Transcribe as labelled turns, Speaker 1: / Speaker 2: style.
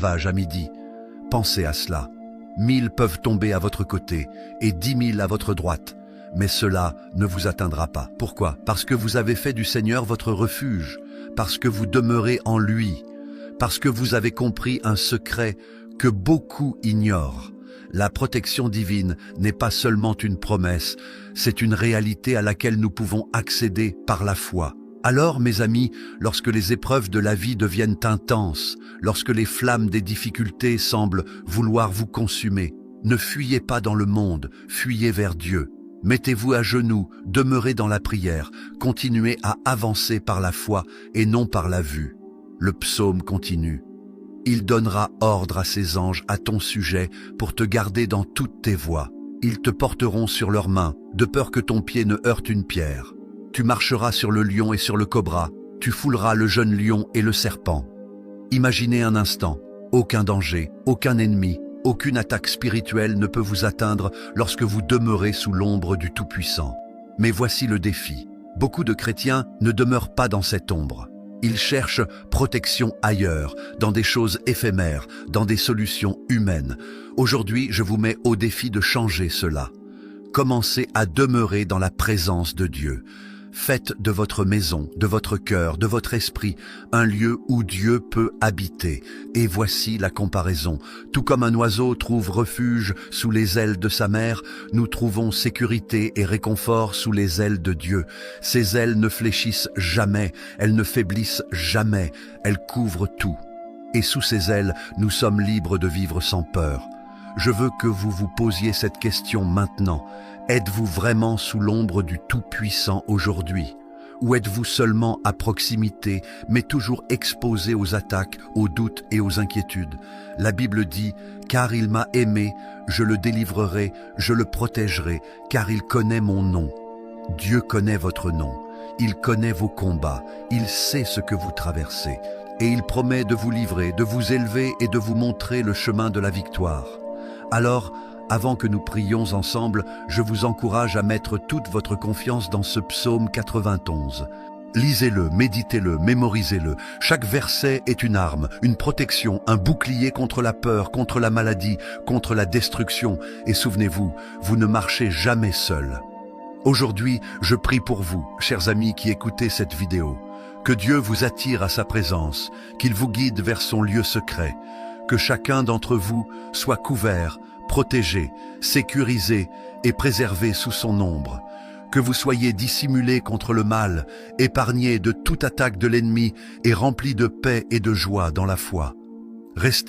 Speaker 1: ravages à midi. Pensez à cela. 1000 peuvent tomber à votre côté et 10 000 à votre droite, mais cela ne vous atteindra pas. Pourquoi? Parce que vous avez fait du Seigneur votre refuge, parce que vous demeurez en lui, parce que vous avez compris un secret que beaucoup ignorent. La protection divine n'est pas seulement une promesse, c'est une réalité à laquelle nous pouvons accéder par la foi. Alors, mes amis, lorsque les épreuves de la vie deviennent intenses, lorsque les flammes des difficultés semblent vouloir vous consumer, ne fuyez pas dans le monde, fuyez vers Dieu. Mettez-vous à genoux, demeurez dans la prière, continuez à avancer par la foi et non par la vue. Le psaume continue. Il donnera ordre à ses anges à ton sujet pour te garder dans toutes tes voies. Ils te porteront sur leurs mains, de peur que ton pied ne heurte une pierre. Tu marcheras sur le lion et sur le cobra, tu fouleras le jeune lion et le serpent. Imaginez un instant, aucun danger, aucun ennemi, aucune attaque spirituelle ne peut vous atteindre lorsque vous demeurez sous l'ombre du Tout-Puissant. Mais voici le défi. Beaucoup de chrétiens ne demeurent pas dans cette ombre. Ils cherchent protection ailleurs, dans des choses éphémères, dans des solutions humaines. Aujourd'hui, je vous mets au défi de changer cela. Commencez à demeurer dans la présence de Dieu. Faites de votre maison, de votre cœur, de votre esprit, un lieu où Dieu peut habiter. Et voici la comparaison. Tout comme un oiseau trouve refuge sous les ailes de sa mère, nous trouvons sécurité et réconfort sous les ailes de Dieu. Ces ailes ne fléchissent jamais, elles ne faiblissent jamais, elles couvrent tout. Et sous ces ailes, nous sommes libres de vivre sans peur. Je veux que vous vous posiez cette question maintenant. Êtes-vous vraiment sous l'ombre du Tout-Puissant aujourd'hui? Ou êtes-vous seulement à proximité, mais toujours exposé aux attaques, aux doutes et aux inquiétudes? La Bible dit « Car il m'a aimé, je le délivrerai, je le protégerai, car il connaît mon nom. » Dieu connaît votre nom, il connaît vos combats, il sait ce que vous traversez, et il promet de vous livrer, de vous élever et de vous montrer le chemin de la victoire. Alors, avant que nous prions ensemble, je vous encourage à mettre toute votre confiance dans ce psaume 91. Lisez-le, méditez-le, mémorisez-le. Chaque verset est une arme, une protection, un bouclier contre la peur, contre la maladie, contre la destruction. Et souvenez-vous, vous ne marchez jamais seul. Aujourd'hui, je prie pour vous, chers amis qui écoutez cette vidéo. Que Dieu vous attire à sa présence, qu'il vous guide vers son lieu secret. Que chacun d'entre vous soit couvert, protégé, sécurisé et préservé sous son ombre. Que vous soyez dissimulés contre le mal, épargnés de toute attaque de l'ennemi et remplis de paix et de joie dans la foi. Restez